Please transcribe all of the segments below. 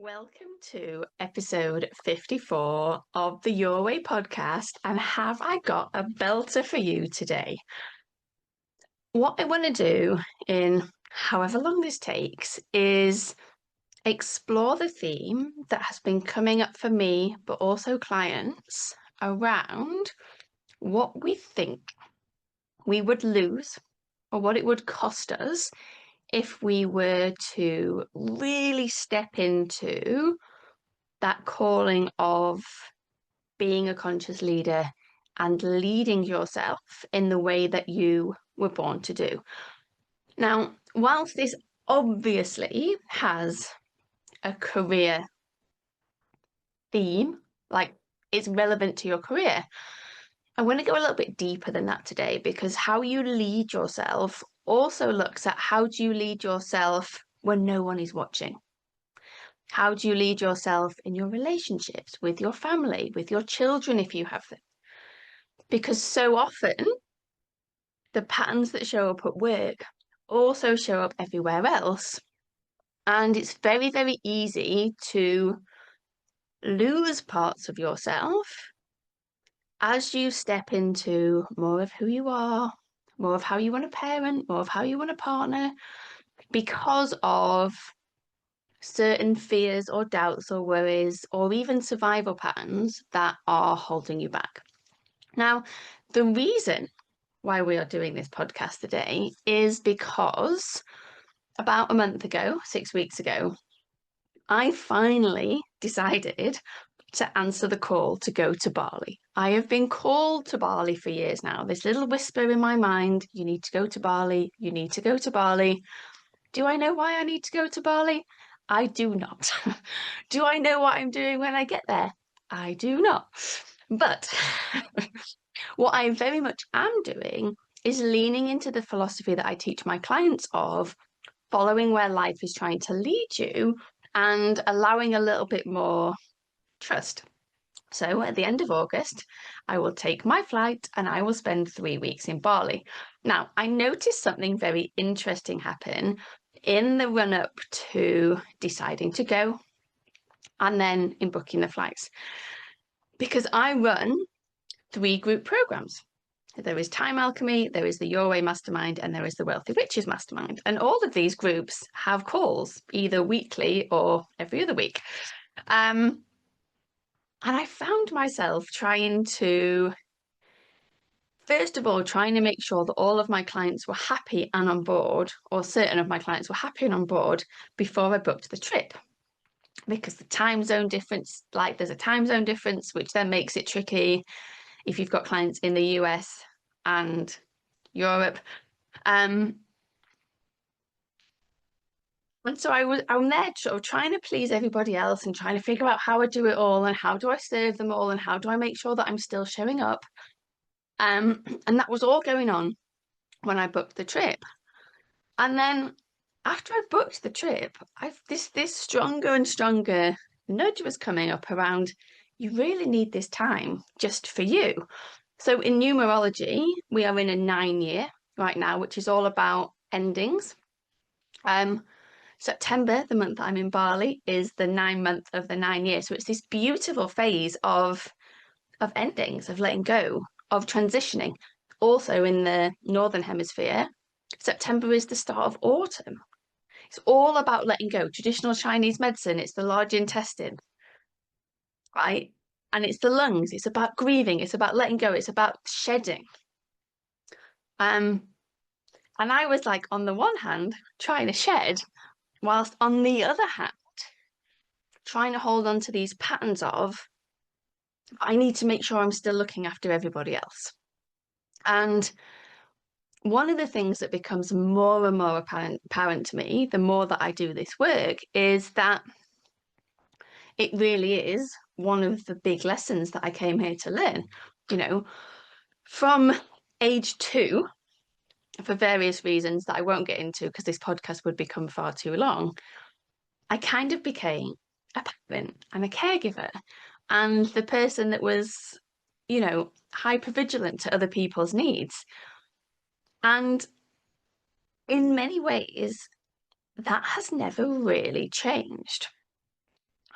Welcome to episode 54 of the Your Way podcast. And have I got a belter for you today? What I want to do in however long this takes is explore the theme that has been coming up for me, but also clients around what we think we would lose or what it would cost us if we were to really step into that calling of being a conscious leader and leading yourself in the way that you were born to do. Now, whilst this obviously has a career theme, like it's relevant to your career, I want to go a little bit deeper than that today, because how you lead yourself also looks at how do you lead yourself when no one is watching? How do you lead yourself in your relationships with your family, with your children if you have them? Because so often the patterns that show up at work also show up everywhere else. And it's very, very easy to lose parts of yourself as you step into more of who you are, more of how you want to parent, more of how you want to partner, because of certain fears or doubts or worries or even survival patterns that are holding you back. Now, the reason why we are doing this podcast today is because about a month ago, 6 weeks ago, I finally decided to answer the call to go to Bali. I have been called to Bali for years now. This little whisper in my mind, you need to go to Bali, you need to go to Bali. Do I know why I need to go to Bali? I do not. Do I know what I'm doing when I get there? I do not. But what I very much am doing is leaning into the philosophy that I teach my clients of following where life is trying to lead you and allowing a little bit more trust. So at the end of August, I will take my flight and I will spend 3 weeks in Bali. Now, I noticed something very interesting happen in the run up to deciding to go and then in booking the flights, because I run 3 group programs. There is Time Alchemy, there is the Your Way Mastermind, and there is the Wealthy Witches Mastermind. And all of these groups have calls either weekly or every other week. And I found myself trying to, first of all, trying to make sure that all of my clients were happy and on board, or certain of my clients were happy and on board before I booked the trip. Because the time zone difference, like there's a time zone difference, which then makes it tricky if you've got clients in the US and Europe. And so I'm there sort of trying to please everybody else and trying to figure out how I do it all and how do I serve them all and how do I make sure that I'm still showing up. And that was all going on when I booked the trip. And then after I booked the trip, I've this stronger and stronger nudge was coming up around, you really need this time just for you. So in numerology, we are in a 9-year right now, which is all about endings. September, the month I'm in Bali, is the 9th month of the 9 years. So it's this beautiful phase of endings, of letting go, of transitioning. Also in the Northern Hemisphere, September is the start of autumn. It's all about letting go. Traditional Chinese medicine, it's the large intestine, right? And it's the lungs. It's about grieving. It's about letting go. It's about shedding. And I was like, on the one hand, trying to shed, whilst on the other hand, trying to hold on to these patterns of, I need to make sure I'm still looking after everybody else. And one of the things that becomes more and more apparent to me, the more that I do this work, is that it really is one of the big lessons that I came here to learn. You know, from age 2, for various reasons that I won't get into because this podcast would become far too long, I kind of became a parent and a caregiver and the person that was, hyper vigilant to other people's needs. And in many ways, that has never really changed.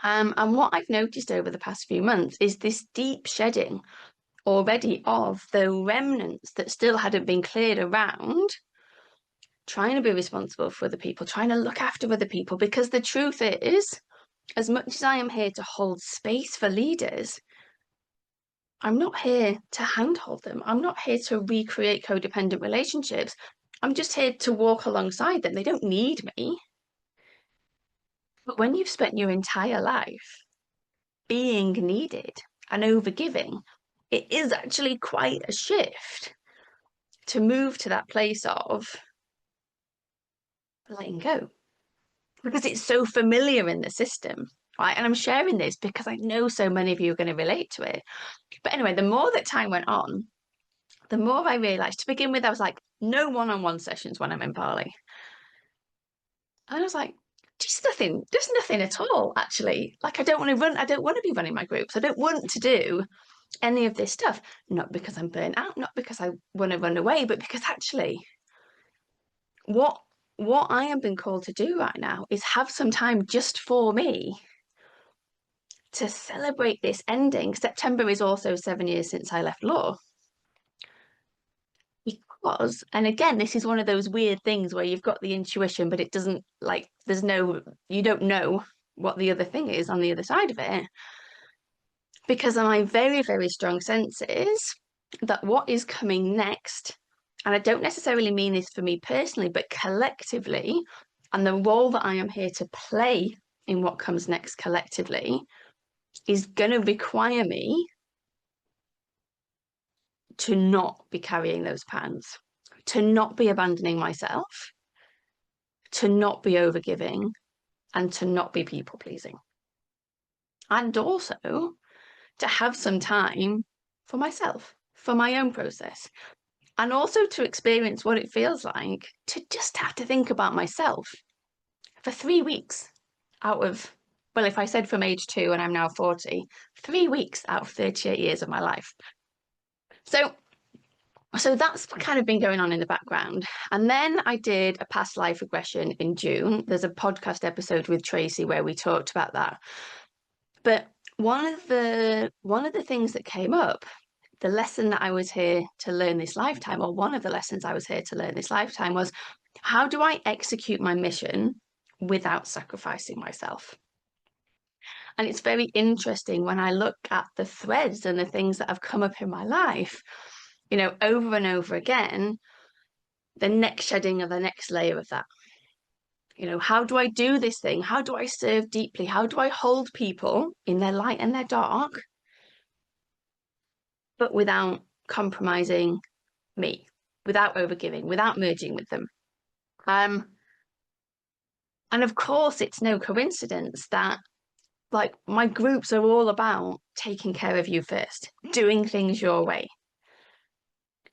And what I've noticed over the past few months is this deep shedding already of the remnants that still hadn't been cleared around trying to be responsible for other people, trying to look after other people. Because the truth is, as much as I am here to hold space for leaders, I'm not here to handhold them. I'm not here to recreate codependent relationships. I'm just here to walk alongside them. They don't need me. But when you've spent your entire life being needed and overgiving, it is actually quite a shift to move to that place of letting go because it's so familiar in the system, right? And I'm sharing this because I know so many of you are going to relate to it. But anyway, the more that time went on, the more I realized to begin with, I was like, no one-on-one sessions when I'm in Bali. And I was like, there's nothing at all, actually. Like, I don't want to be running my groups. I don't want to do any of this stuff. Not because I'm burnt out, not because I want to run away, but because actually, what what I am being called to do right now is have some time just for me to celebrate this ending. September is also 7 years since I left law. Because, and again, this is one of those weird things where you've got the intuition, but it doesn't like, you don't know what the other thing is on the other side of it. Because of my very, very strong sense is that what is coming next, and I don't necessarily mean this for me personally, but collectively, and the role that I am here to play in what comes next collectively is going to require me to not be carrying those patterns, to not be abandoning myself, to not be overgiving, and to not be people pleasing. And also to have some time for myself, for my own process, and also to experience what it feels like to just have to think about myself for 3 weeks out of, well, if I said from age 2 and I'm now 40, 3 weeks out of 38 years of my life. So that's kind of been going on in the background. And then I did a past life regression in June. There's a podcast episode with Tracy where we talked about that. But one of the things that came up, the lesson that I was here to learn this lifetime, or one of the lessons I was here to learn this lifetime was, how do I execute my mission without sacrificing myself? And it's very interesting when I look at the threads and the things that have come up in my life, over and over again, the next shedding of the next layer of that. How do I do this thing? How do I serve deeply? How do I hold people in their light and their dark, but without compromising me, without overgiving, without merging with them? Um, and of course, it's no coincidence that like my groups are all about taking care of you first, doing things your way,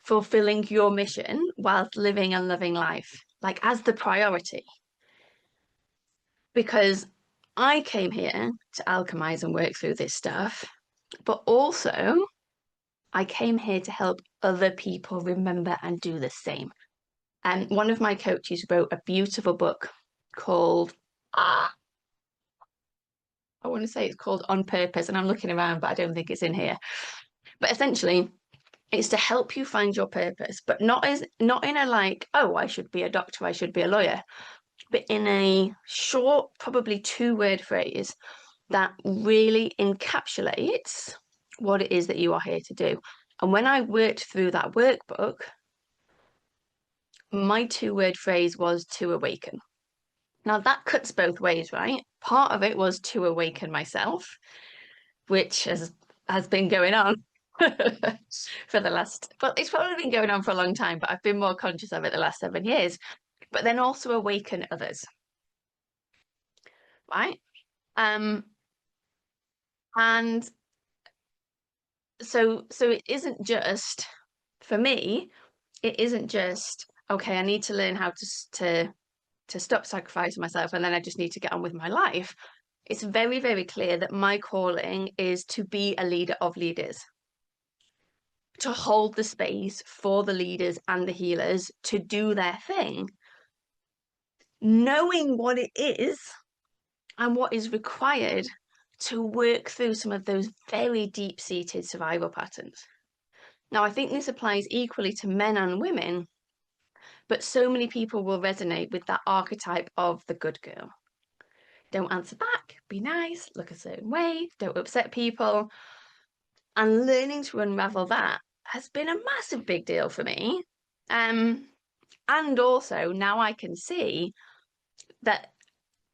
fulfilling your mission whilst living and loving life, like as the priority. Because I came here to alchemize and work through this stuff, but also I came here to help other people remember and do the same. And one of my coaches wrote a beautiful book called, I want to say it's called On Purpose, and I'm looking around, but I don't think it's in here. But essentially, it's to help you find your purpose, but not in a like, oh, I should be a doctor, I should be a lawyer, but in a short, probably 2-word phrase that really encapsulates what it is that you are here to do. And when I worked through that workbook, my 2-word phrase was to awaken. Now that cuts both ways, right? Part of it was to awaken myself, which has been going on for the last, well, it's probably been going on for a long time, but I've been more conscious of it the last 7 years. But then also awaken others, right? And so it isn't just for me, it isn't just okay, I need to learn how to stop sacrificing myself and then I just need to get on with my life. It's very, very clear that my calling is to be a leader of leaders, to hold the space for the leaders and the healers to do their thing, knowing what it is and what is required to work through some of those very deep-seated survival patterns. Now, I think this applies equally to men and women, but so many people will resonate with that archetype of the good girl. Don't answer back, be nice, look a certain way, don't upset people. And learning to unravel that has been a massive big deal for me. And also now I can see that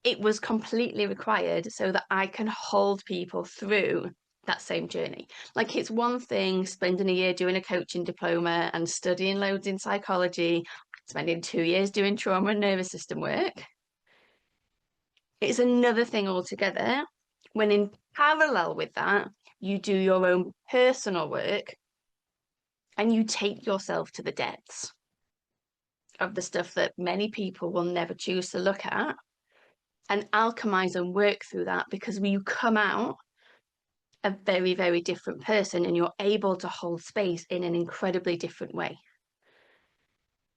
it was completely required so that I can hold people through that same journey. Like, it's one thing spending a year doing a coaching diploma and studying loads in psychology, spending 2 years doing trauma and nervous system work. It's another thing altogether when in parallel with that, you do your own personal work and you take yourself to the depths of the stuff that many people will never choose to look at and alchemize and work through that, because you come out a very, very different person and you're able to hold space in an incredibly different way.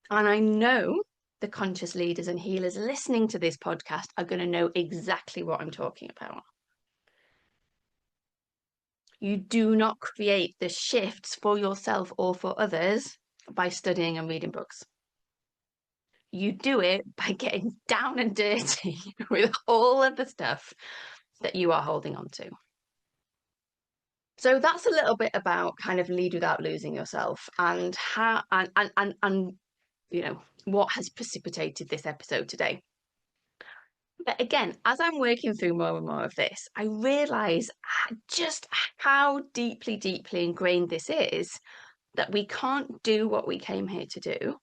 And I know the conscious leaders and healers listening to this podcast are going to know exactly what I'm talking about. You do not create the shifts for yourself or for others by studying and reading books. You do it by getting down and dirty with all of the stuff that you are holding on to. So that's a little bit about kind of lead without losing yourself, and how and you know what has precipitated this episode today. But again, as I'm working through more and more of this, I realize just how deeply, deeply ingrained this is, that we can't do what we came here to do.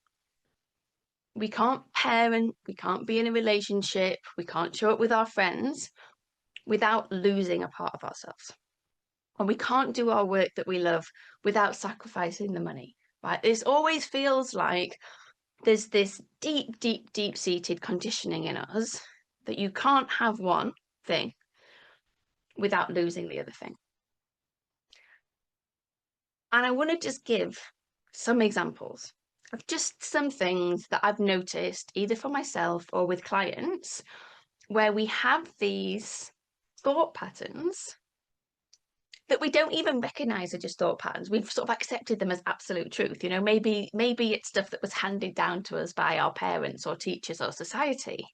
We can't parent, we can't be in a relationship, we can't show up with our friends without losing a part of ourselves. And we can't do our work that we love without sacrificing the money, right? This always feels like there's this deep, deep, deep-seated conditioning in us that you can't have one thing without losing the other thing. And I want to just give some examples of just some things that I've noticed, either for myself or with clients, where we have these thought patterns that we don't even recognize are just thought patterns. We've sort of accepted them as absolute truth. You know, maybe it's stuff that was handed down to us by our parents or teachers or society,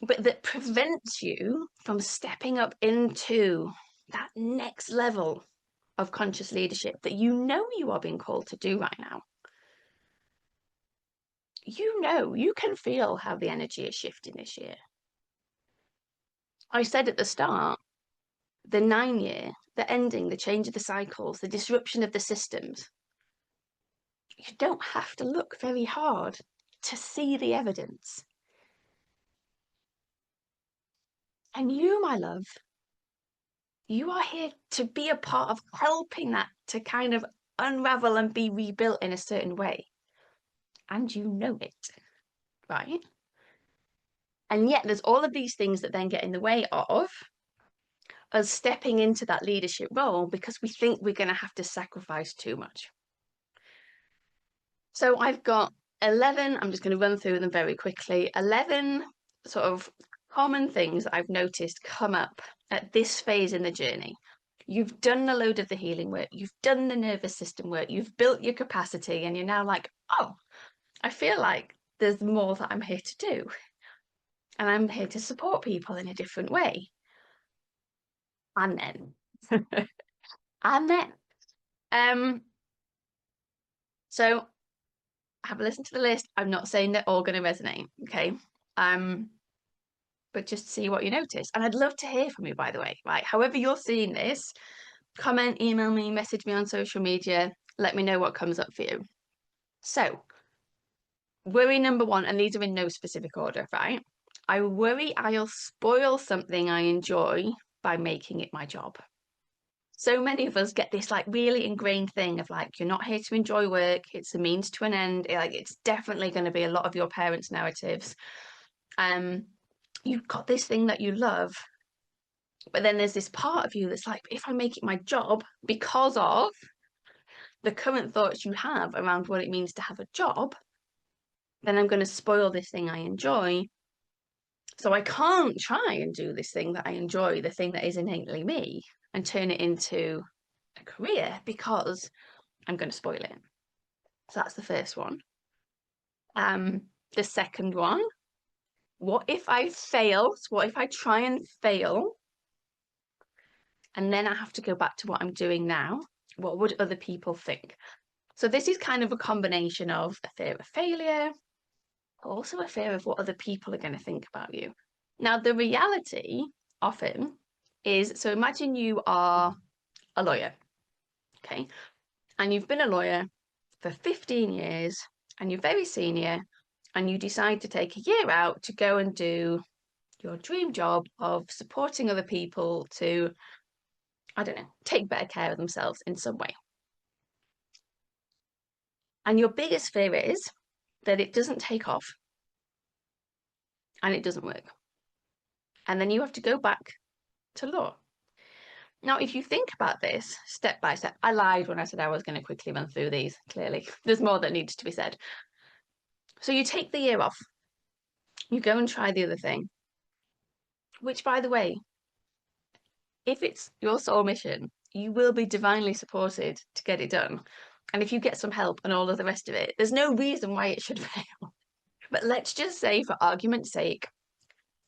but that prevents you from stepping up into that next level of conscious leadership that you know you are being called to do right now. You know, you can feel how the energy is shifting this year. I said at the start, the 9-year, the ending, the change of the cycles, the disruption of the systems. You don't have to look very hard to see the evidence. And you, my love, you are here to be a part of helping that to kind of unravel and be rebuilt in a certain way. And you know it, right? And yet there's all of these things that then get in the way of us stepping into that leadership role because we think we're going to have to sacrifice too much. So I've got 11, I'm just going to run through them very quickly, 11 sort of common things that I've noticed come up at this phase in the journey. You've done a load of the healing work, you've done the nervous system work, you've built your capacity, and you're now like, oh, I feel like there's more that I'm here to do. And I'm here to support people in a different way. And then, so have a listen to the list. I'm not saying they're all going to resonate, okay? But just see what you notice. And I'd love to hear from you, by the way, right? However you're seeing this, comment, email me, message me on social media. Let me know what comes up for you. So, worry number 1, and these are in no specific order, right? I worry I'll spoil something I enjoy by making it my job. So many of us get this like really ingrained thing of like, you're not here to enjoy work, it's a means to an end. Like, it's definitely going to be a lot of your parents' narratives. You've got this thing that you love, but then there's this part of you that's like, if I make it my job because of the current thoughts you have around what it means to have a job, then I'm going to spoil this thing I enjoy. So I can't try and do this thing that I enjoy, the thing that is innately me, and turn it into a career because I'm going to spoil it. So that's the first one. The second one, what if I fail? What if I try and fail and then I have to go back to what I'm doing now? What would other people think? So this is kind of a combination of a fear of failure, also a fear of what other people are going to think about you. Now, the reality often is, so imagine you are a lawyer, okay? And you've been a lawyer for 15 years and you're very senior and you decide to take a year out to go and do your dream job of supporting other people to, I don't know, take better care of themselves in some way. And your biggest fear is that it doesn't take off and it doesn't work. And then you have to go back to law. Now, if you think about this step by step, I lied when I said I was going to quickly run through these, clearly. There's more that needs to be said. So you take the year off, you go and try the other thing, which, by the way, if it's your sole mission, you will be divinely supported to get it done. And if you get some help and all of the rest of it, there's no reason why it should fail. But let's just say, for argument's sake,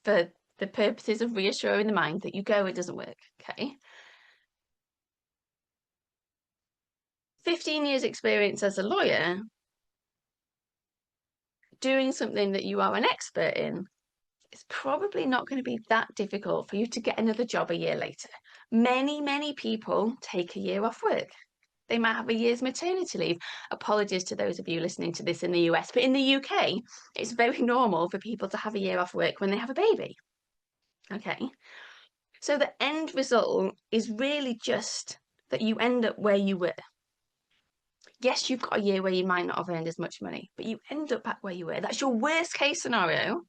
for the purposes of reassuring the mind that you go, it doesn't work, okay? 15 years experience as a lawyer, doing something that you are an expert in, it's probably not going to be that difficult for you to get another job a year later. Many people take a year off work. They might have a year's maternity leave. Apologies to those of you listening to this in the US, but in the UK, it's very normal for people to have a year off work when they have a baby. Okay. So the end result is really just that you end up where you were. Yes, you've got a year where you might not have earned as much money, but you end up back where you were. That's your worst case scenario,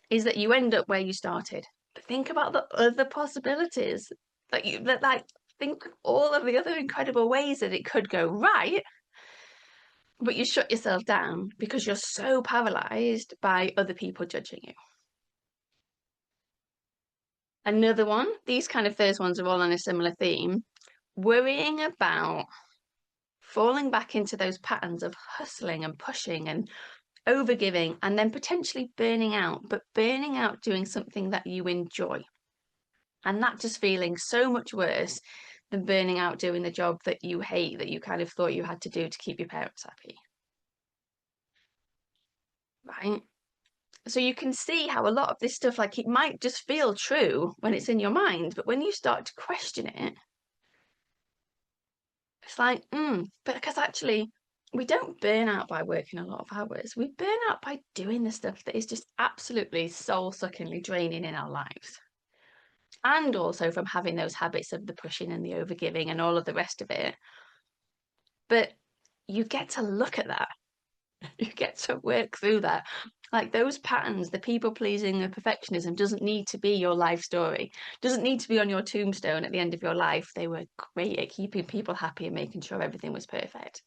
is that you end up where you started. But think about the other possibilities that like think all of the other incredible ways that it could go right, but you shut yourself down because you're so paralyzed by other people judging you. Another one, these kind of first ones are all on a similar theme, worrying about falling back into those patterns of hustling and pushing and overgiving and then potentially burning out, but burning out doing something that you enjoy. And that just feeling so much worse than burning out doing the job that you hate, that you kind of thought you had to do to keep your parents happy. Right? So you can see how a lot of this stuff, like it might just feel true when it's in your mind, but when you start to question it, it's like, but because actually we don't burn out by working a lot of hours. We burn out by doing the stuff that is just absolutely soul-suckingly draining in our lives. And also from having those habits of the pushing and the overgiving and all of the rest of it. But you get to look at that. You get to work through that. Like those patterns, the people pleasing, the perfectionism doesn't need to be your life story. Doesn't need to be on your tombstone at the end of your life. They were great at keeping people happy and making sure everything was perfect.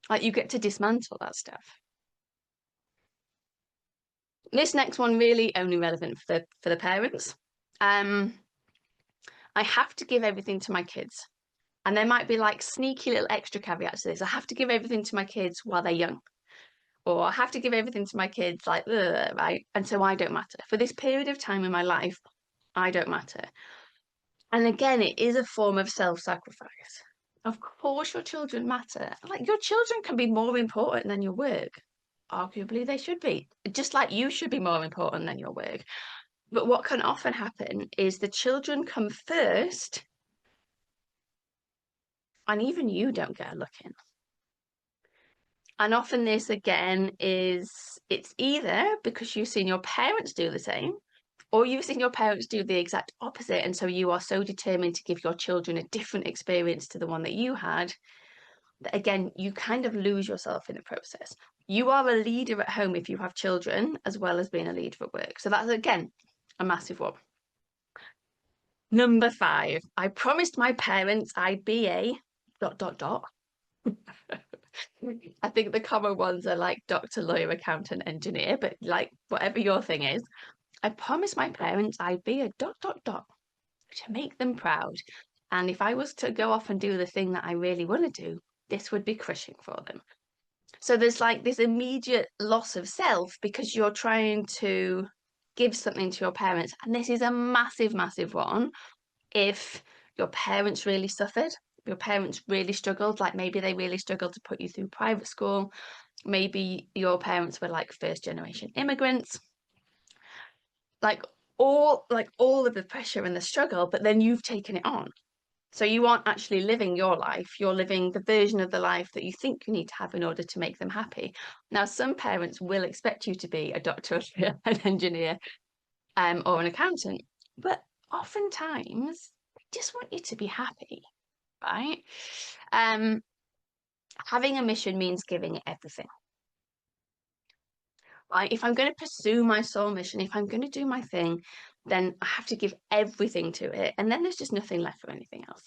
Like you get to dismantle that stuff. This next one really only relevant for the parents. I have to give everything to my kids. And there might be like sneaky little extra caveats to this. I have to give everything to my kids while they're young. Or I have to give everything to my kids, like, right? And so I don't matter. For this period of time in my life, I don't matter. And again, it is a form of self-sacrifice. Of course, your children matter. Like, your children can be more important than your work. Arguably, they should be. Just like you should be more important than your work. But what can often happen is the children come first, and even you don't get a look in. And often this again is it's either because you've seen your parents do the same, or you've seen your parents do the exact opposite. And so you are so determined to give your children a different experience to the one that you had, that again, you kind of lose yourself in the process. You are a leader at home if you have children, as well as being a leader at work. So that's again a massive one. Number 5, I promised my parents I'd be a ... I think the common ones are like doctor, lawyer, accountant, engineer, but like whatever your thing is, I promised my parents I'd be a dot, dot, dot to make them proud. And if I was to go off and do the thing that I really want to do, this would be crushing for them. So there's like this immediate loss of self because you're trying to give something to your parents. And this is a massive, massive one. If your parents really suffered, your parents really struggled, like maybe they really struggled to put you through private school, maybe your parents were like first generation immigrants, like all of the pressure and the struggle, but then you've taken it on. So you aren't actually living your life, you're living the version of the life that you think you need to have in order to make them happy. Now, some parents will expect you to be a doctor, an engineer, or an accountant, but oftentimes they just want you to be happy, right? Um, Having a mission means giving it everything. Right? If I'm going to pursue my soul mission, if I'm going to do my thing, then I have to give everything to it. And then there's just nothing left for anything else.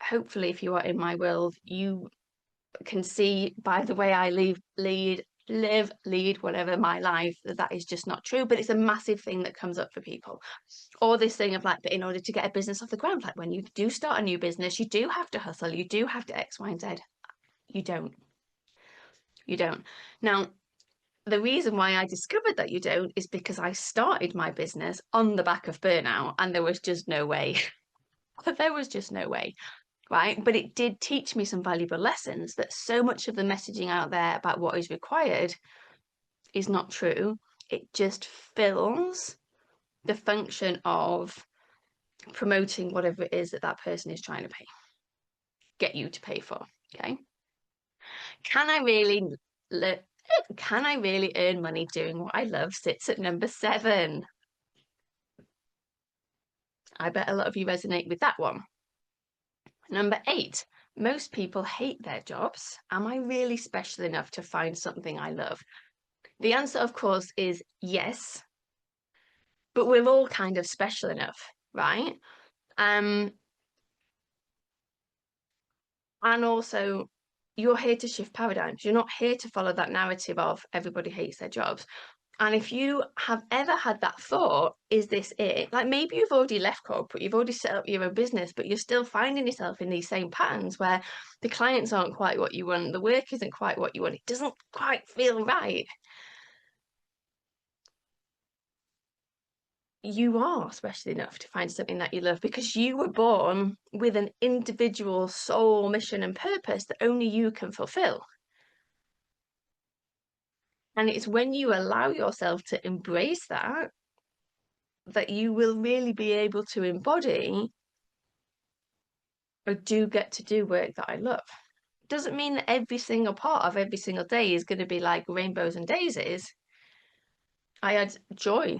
Hopefully, if you are in my world, you can see by the way I lead, whatever my life, that is just not true. But it's a massive thing that comes up for people. Or this thing of like, but in order to get a business off the ground, like when you do start a new business, you do have to hustle, you do have to X, Y, and Z. You don't. You don't. Now, the reason why I discovered that you don't is because I started my business on the back of burnout and there was just no way. There was just no way, right? But it did teach me some valuable lessons that so much of the messaging out there about what is required is not true. It just fills the function of promoting whatever it is that that person is trying to get you to pay for. Okay. Can I really can I really earn money doing what I love sits at number 7. I bet a lot of you resonate with that one. Number 8, most people hate their jobs. Am I really special enough to find something I love? The answer, of course, is yes, but we're all kind of special enough, right? Um, and also, you're here to shift paradigms. You're not here to follow that narrative of everybody hates their jobs. And if you have ever had that thought, is this it? Like maybe you've already left corporate, you've already set up your own business, but you're still finding yourself in these same patterns where the clients aren't quite what you want, the work isn't quite what you want, it doesn't quite feel right. You are special enough to find something that you love because you were born with an individual soul, mission, and purpose that only you can fulfill. And it's when you allow yourself to embrace that that you will really be able to embody or do get to do work that I love. Doesn't mean that every single part of every single day is going to be like rainbows and daisies. I had joy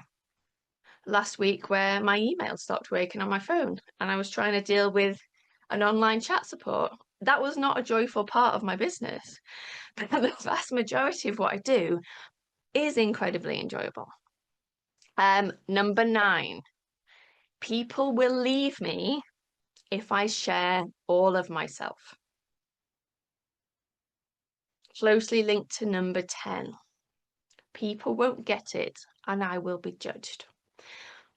last week where my email stopped working on my phone and I was trying to deal with an online chat support. That was not a joyful part of my business. But the vast majority of what I do is incredibly enjoyable. Number 9, people will leave me if I share all of myself. Closely linked to number 10, people won't get it and I will be judged.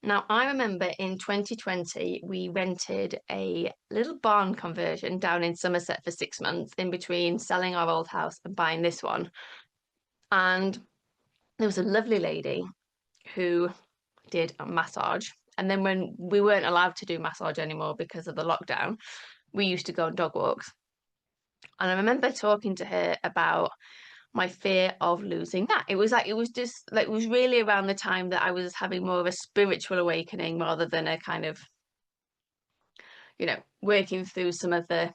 Now, I remember in 2020, we rented a little barn conversion down in Somerset for 6 months in between selling our old house and buying this one. And there was a lovely lady who did a massage. And then when we weren't allowed to do massage anymore because of the lockdown, we used to go on dog walks. And I remember talking to her about my fear of losing that. It was really around the time that I was having more of a spiritual awakening rather than a kind of, working through some of the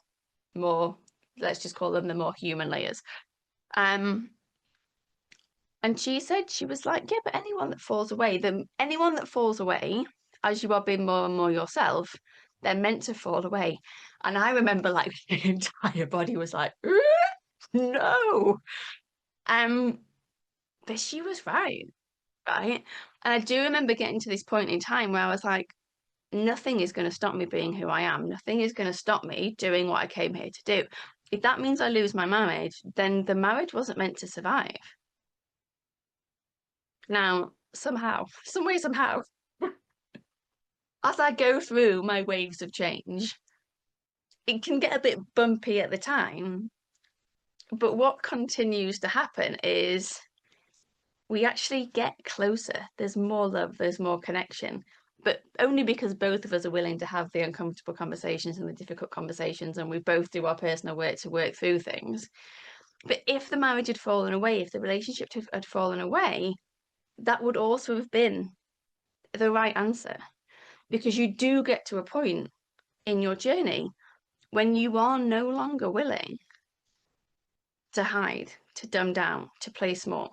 more, let's just call them the more human layers. And she said, she was like, yeah, but anyone that falls away, anyone that falls away as you are being more and more yourself, they're meant to fall away. And I remember like the entire body was like, no. But she was right, right? And I do remember getting to this point in time where I was like, nothing is going to stop me being who I am. Nothing is going to stop me doing what I came here to do. If that means I lose my marriage, then the marriage wasn't meant to survive. Now, somehow, some way, somehow, as I go through my waves of change, it can get a bit bumpy at the time. But what continues to happen is we actually get closer. There's more love, there's more connection, but only because both of us are willing to have the uncomfortable conversations and the difficult conversations, and we both do our personal work to work through things. But if the marriage had fallen away, if the relationship had fallen away, that would also have been the right answer, because you do get to a point in your journey when you are no longer willing to hide, to dumb down, to play small.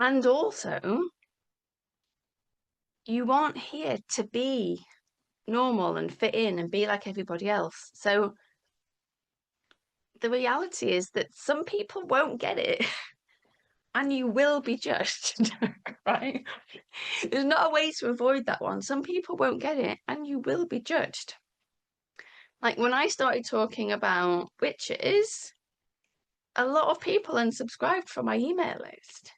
And also, you aren't here to be normal and fit in and be like everybody else. So the reality is that some people won't get it and you will be judged, right? There's not a way to avoid that one. Some people won't get it and you will be judged. Like when I started talking about witches, a lot of people unsubscribed from my email list.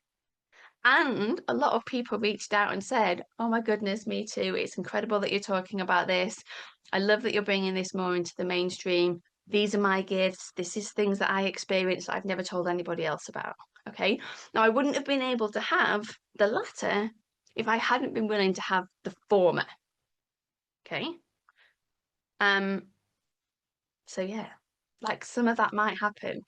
And a lot of people reached out and said, oh my goodness, me too. It's incredible that you're talking about this. I love that you're bringing this more into the mainstream. These are my gifts. This is things that I experienced that I've never told anybody else about. Okay. Now, I wouldn't have been able to have the latter if I hadn't been willing to have the former. Okay. So yeah, like some of that might happen,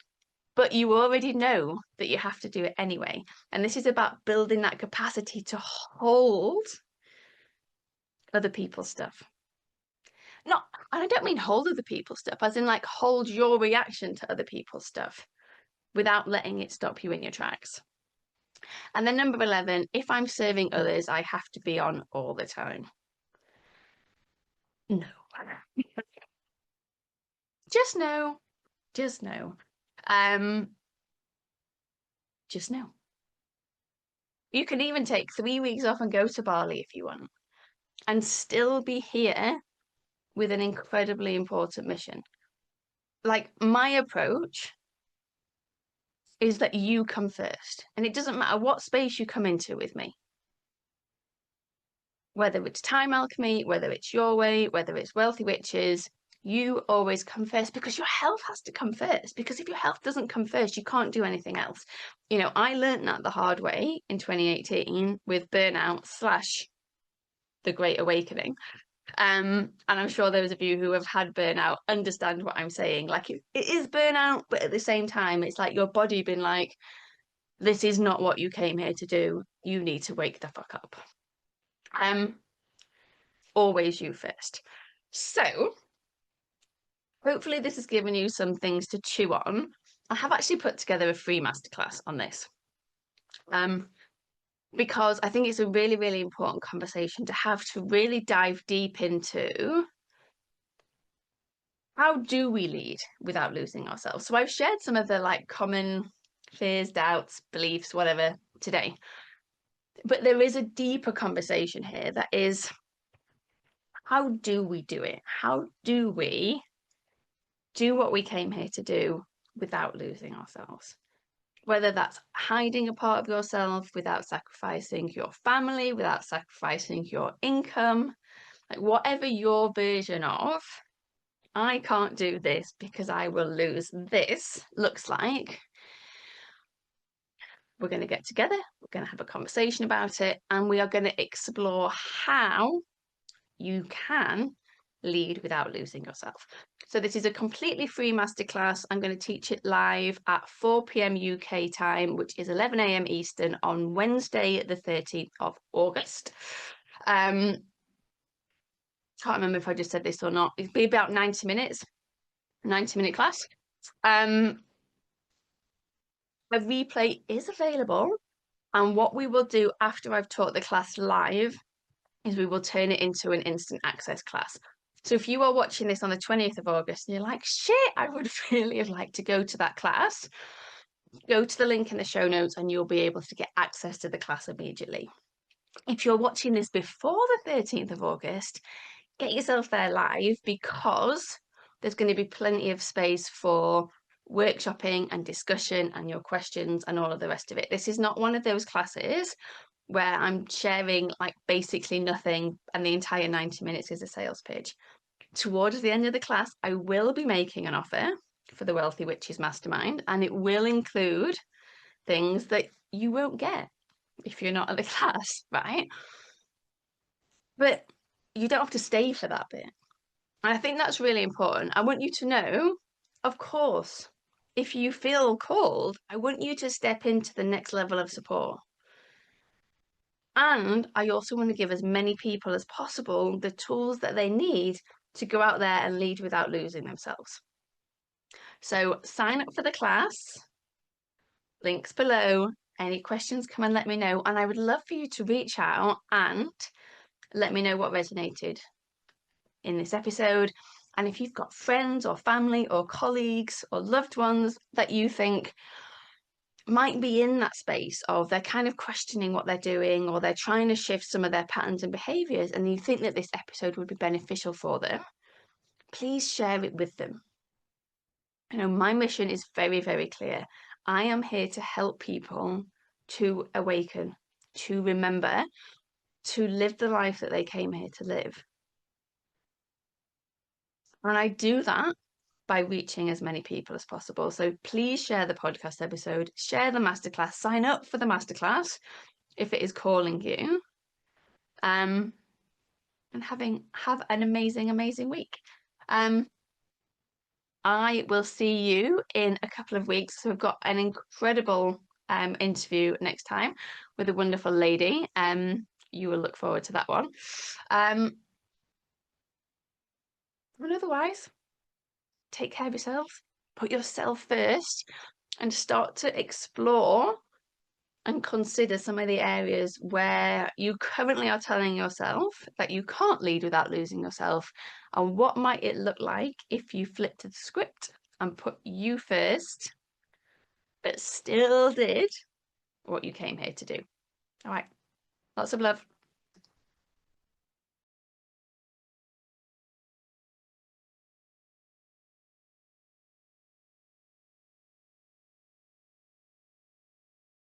but you already know that you have to do it anyway. And this is about building that capacity to hold other people's stuff. Not, and I don't mean hold other people's stuff, as in like hold your reaction to other people's stuff without letting it stop you in your tracks. And then number 11, if I'm serving others, I have to be on all the time. No. Just no. Just no. Um, just no. You can even take 3 weeks off and go to Bali if you want, and still be here with an incredibly important mission. Like my approach is that you come first, and it doesn't matter what space you come into with me, whether it's time alchemy, whether it's your way, whether it's wealthy witches. You always come first because your health has to come first. Because if your health doesn't come first, you can't do anything else. You know, I learned that the hard way in 2018 with burnout / the Great Awakening. And I'm sure those of you who have had burnout understand what I'm saying. Like it is burnout, but at the same time, it's like your body being like, this is not what you came here to do. You need to wake the fuck up. Always you first. So hopefully this has given you some things to chew on. I have actually put together a free masterclass on this. Because I think it's a really, really important conversation to have, to really dive deep into how do we lead without losing ourselves. So I've shared some of the like common fears, doubts, beliefs, whatever today. But there is a deeper conversation here that is, how do we do it? How do we do what we came here to do without losing ourselves? Whether that's hiding a part of yourself without sacrificing your family, without sacrificing your income, like whatever your version of, I can't do this because I will lose this, looks like, we're going to get together, we're going to have a conversation about it, and we are going to explore how you can lead without losing yourself. So this is a completely free masterclass. I'm going to teach it live at 4 p.m. UK time, which is 11 a.m. Eastern on Wednesday, the 13th of August. Can't remember if I just said this or not. It'll be about 90 minutes, 90-minute class. A replay is available, and what we will do after I've taught the class live is we will turn it into an instant access class. So if you are watching this on the 20th of August and you're like, shit, I would really have liked to go to that class, go to the link in the show notes and you'll be able to get access to the class immediately. If you're watching this before the 13th of August, get yourself there live, because There's going to be plenty of space for workshopping and discussion and your questions and all of the rest of it. This is not one of those classes where I'm sharing like basically nothing and the entire 90 minutes is a sales pitch. Towards the end of the class, I will be making an offer for the Wealthy Witches Mastermind, and it will include things that you won't get if you're not at the class, right? But you don't have to stay for that bit. And I think that's really important. I want you to know, of course, if you feel called, I want you to step into the next level of support. And I also want to give as many people as possible the tools that they need to go out there and lead without losing themselves. So sign up for the class, links below. Any questions, come and let me know. And I would love for you to reach out and let me know what resonated in this episode. And if you've got friends or family or colleagues or loved ones that you think might be in that space of they're kind of questioning what they're doing or they're trying to shift some of their patterns and behaviors, and you think that this episode would be beneficial for them, please share it with them. You know, my mission is very, very clear. I am here to help people to awaken, to remember, to live the life that they came here to live. And I do that by reaching as many people as possible. So please share the podcast episode, share the masterclass, sign up for the masterclass if it is calling you. And have an amazing week. I will see you in a couple of weeks. So we've got an incredible interview next time with a wonderful lady. You will look forward to that one. And otherwise, take care of yourself, put yourself first, and start to explore and consider some of the areas where you currently are telling yourself that you can't lead without losing yourself. And what might it look like if you flipped the script and put you first, but still did what you came here to do? All right. Lots of love.